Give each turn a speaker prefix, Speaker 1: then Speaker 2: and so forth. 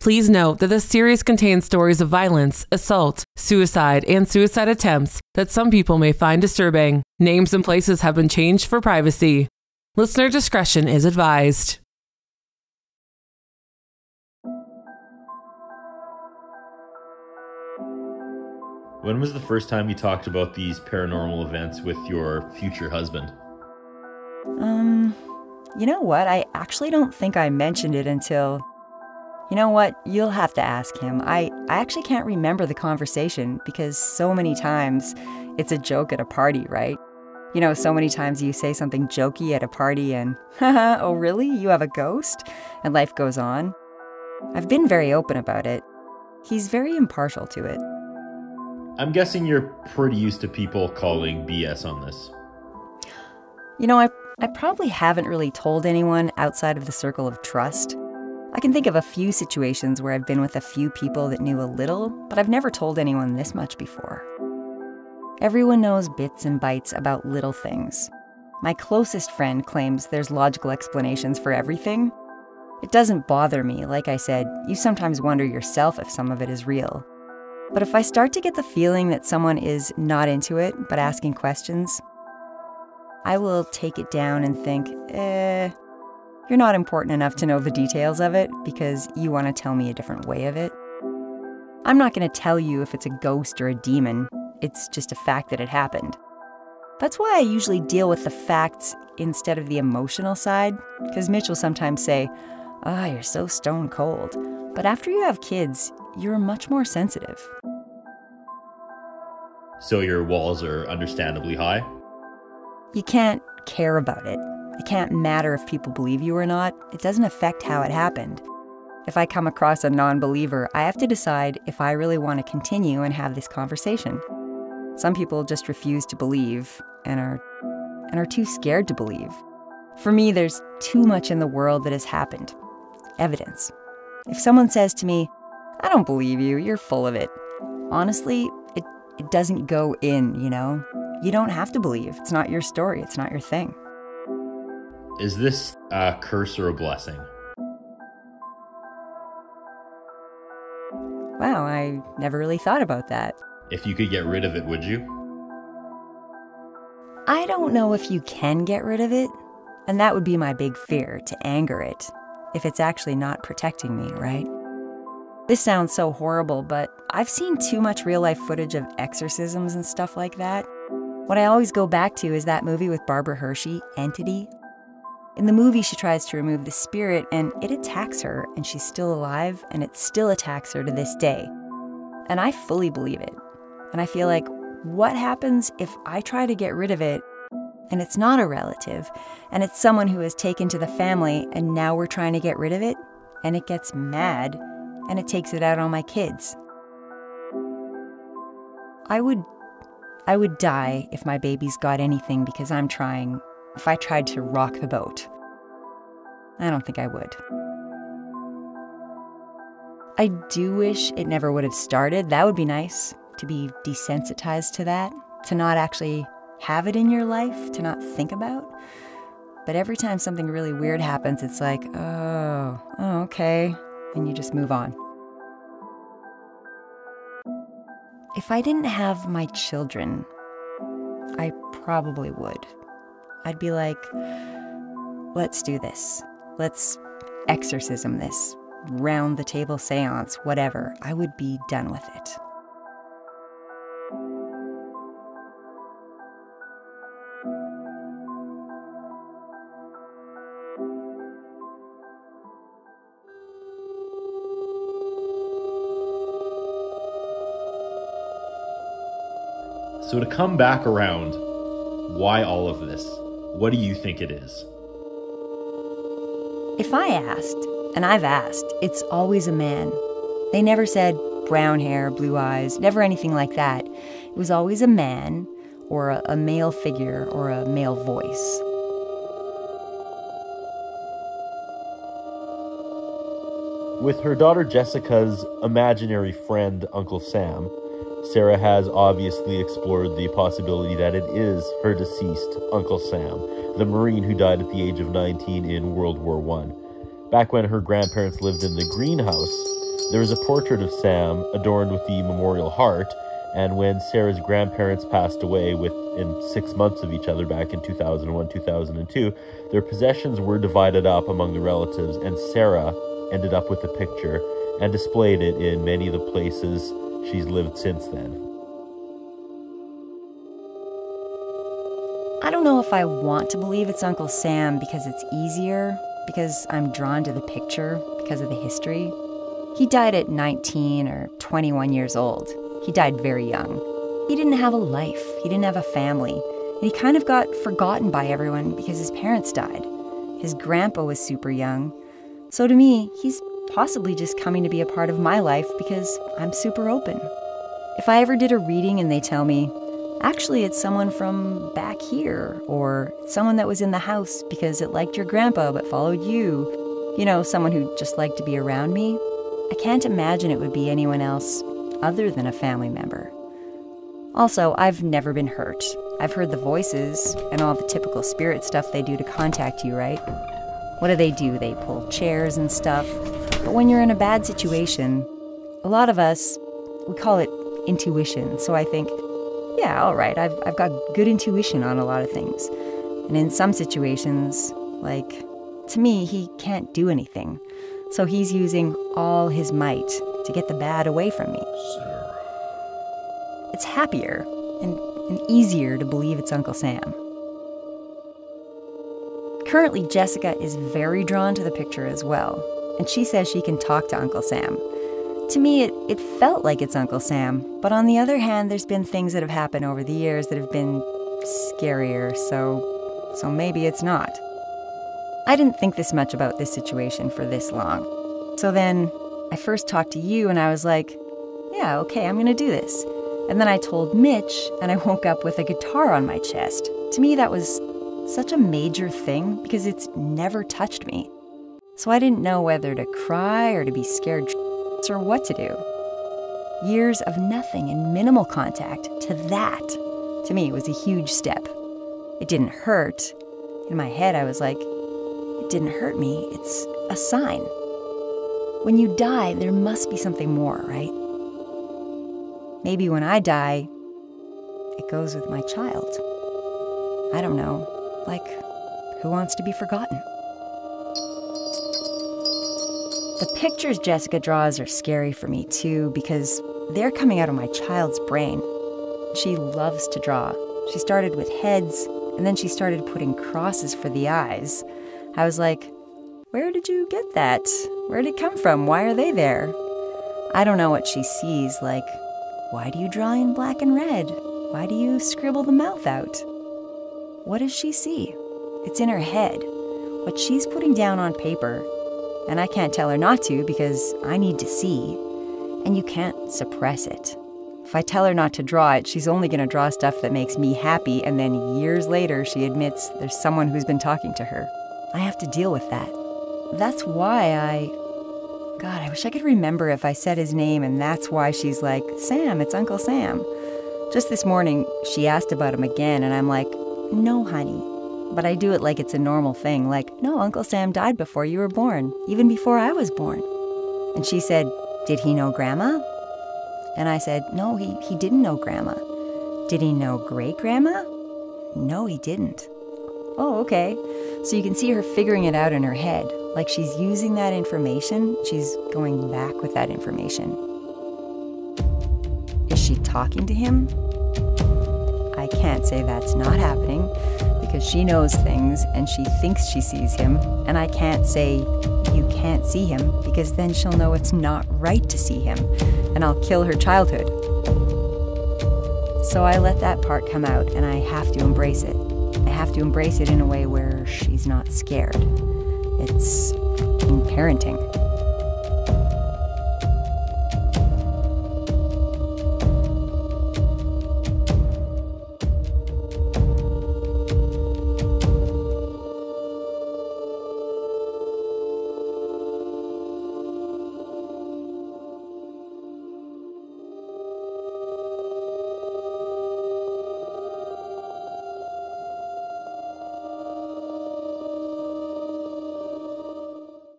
Speaker 1: Please note that this series contains stories of violence, assault, suicide, and suicide attempts that some people may find disturbing. Names and places have been changed for privacy. Listener discretion is advised.
Speaker 2: When was the first time you talked about these paranormal events with your future husband?
Speaker 3: You know what? I actually don't think I mentioned it until... You know what? You'll have to ask him. I actually can't remember the conversation because so many times it's a joke at a party, right? You know, so many times you say something jokey at a party and, haha, oh really? You have a ghost? And life goes on. I've been very open about it. He's very impartial to it.
Speaker 2: I'm guessing you're pretty used to people calling BS on this.
Speaker 3: You know, I probably haven't really told anyone outside of the circle of trust. I can think of a few situations where I've been with a few people that knew a little, but I've never told anyone this much before. Everyone knows bits and bytes about little things. My closest friend claims there's logical explanations for everything. It doesn't bother me. Like I said, you sometimes wonder yourself if some of it is real. But if I start to get the feeling that someone is not into it, but asking questions, I will take it down and think, you're not important enough to know the details of it because you want to tell me a different way of it. I'm not going to tell you if it's a ghost or a demon. It's just a fact that it happened. That's why I usually deal with the facts instead of the emotional side, because Mitch will sometimes say, you're so stone cold. But after you have kids, you're much more sensitive.
Speaker 2: So your walls are understandably high?
Speaker 3: You can't care about it. It can't matter if people believe you or not. It doesn't affect how it happened. If I come across a non-believer, I have to decide if I really want to continue and have this conversation. Some people just refuse to believe and are too scared to believe. For me, there's too much in the world that has happened. Evidence. If someone says to me, I don't believe you, you're full of it. Honestly, it doesn't go in, you know? You don't have to believe. It's not your story. It's not your thing.
Speaker 2: Is this a curse or a blessing?
Speaker 3: Wow, I never really thought about that.
Speaker 2: If you could get rid of it, would you?
Speaker 3: I don't know if you can get rid of it, and that would be my big fear, to anger it, if it's actually not protecting me, right? This sounds so horrible, but I've seen too much real-life footage of exorcisms and stuff like that. What I always go back to is that movie with Barbara Hershey, Entity. In the movie, she tries to remove the spirit, and it attacks her, and she's still alive, and it still attacks her to this day. And I fully believe it. And I feel like, what happens if I try to get rid of it, and it's not a relative, and it's someone who has taken to the family, and now we're trying to get rid of it, and it gets mad, and it takes it out on my kids? I would die if my babies got anything because if I tried to rock the boat. I don't think I would. I do wish it never would have started. That would be nice, to be desensitized to that, to not actually have it in your life, to not think about. But every time something really weird happens, it's like, oh, okay, and you just move on. If I didn't have my children, I probably would. I'd be like, let's do this. Let's exorcism this. Round the table seance, whatever. I would be done with it.
Speaker 2: So to come back around, why all of this? What do you think it is?
Speaker 3: If I asked, and I've asked, it's always a man. They never said brown hair, blue eyes, never anything like that. It was always a man, or a male figure, or a male voice.
Speaker 4: With her daughter Jessica's imaginary friend, Uncle Sam, Sarah has obviously explored the possibility that it is her deceased Uncle Sam, the Marine who died at the age of 19 in World War I. Back when her grandparents lived in the greenhouse, There is a portrait of Sam adorned with the memorial heart, and when Sarah's grandparents passed away within 6 months of each other back in 2001, 2002, their possessions were divided up among the relatives, and Sarah ended up with the picture and displayed it in many of the places she's lived since then.
Speaker 3: I don't know if I want to believe it's Uncle Sam because it's easier, because I'm drawn to the picture, because of the history. He died at 19 or 21 years old. He died very young. He didn't have a life. He didn't have a family. And he kind of got forgotten by everyone because his parents died. His grandpa was super young. So to me, he's possibly just coming to be a part of my life because I'm super open. If I ever did a reading and they tell me, actually it's someone from back here, or someone that was in the house because it liked your grandpa but followed you, you know, someone who just liked to be around me, I can't imagine it would be anyone else other than a family member. Also, I've never been hurt. I've heard the voices and all the typical spirit stuff they do to contact you, right? What do? They pull chairs and stuff. But when you're in a bad situation, a lot of us, we call it intuition. So I think, yeah, all right, I've got good intuition on a lot of things. And in some situations, like, to me, he can't do anything. So he's using all his might to get the bad away from me.
Speaker 2: Sarah.
Speaker 3: It's happier and easier to believe it's Uncle Sam. Currently, Jessica is very drawn to the picture as well, and she says she can talk to Uncle Sam. To me, it felt like it's Uncle Sam, but on the other hand, there's been things that have happened over the years that have been scarier, so maybe it's not. I didn't think this much about this situation for this long. So then, I first talked to you and I was like, yeah, okay, I'm gonna do this. And then I told Mitch, and I woke up with a guitar on my chest. To me, that was such a major thing because it's never touched me. So I didn't know whether to cry or to be scared or what to do. Years of nothing and minimal contact to that, to me, was a huge step. It didn't hurt. In my head, I was like, it didn't hurt me. It's a sign. When you die, there must be something more, right? Maybe when I die, it goes with my child. I don't know. Like, who wants to be forgotten? The pictures Jessica draws are scary for me too because they're coming out of my child's brain. She loves to draw. She started with heads, and then she started putting crosses for the eyes. I was like, where did you get that? Where did it come from? Why are they there? I don't know what she sees, like, why do you draw in black and red? Why do you scribble the mouth out? What does she see? It's in her head. What she's putting down on paper, and I can't tell her not to because I need to see, and you can't suppress it. If I tell her not to draw it, she's only going to draw stuff that makes me happy, and then years later she admits there's someone who's been talking to her. I have to deal with that. That's why God, I wish I could remember if I said his name, and that's why she's like, Sam, it's Uncle Sam. Just this morning, she asked about him again, and I'm like, no, honey. But I do it like it's a normal thing, like, no, Uncle Sam died before you were born, even before I was born. And she said, did he know Grandma? And I said, no, he didn't know Grandma. Did he know great-grandma? No, he didn't. Oh, okay. So you can see her figuring it out in her head. Like she's using that information, she's going back with that information. Is she talking to him? I can't say that's not happening because she knows things and she thinks she sees him, and I can't say you can't see him because then she'll know it's not right to see him and I'll kill her childhood. So I let that part come out and I have to embrace it. I have to embrace it in a way where she's not scared. It's parenting.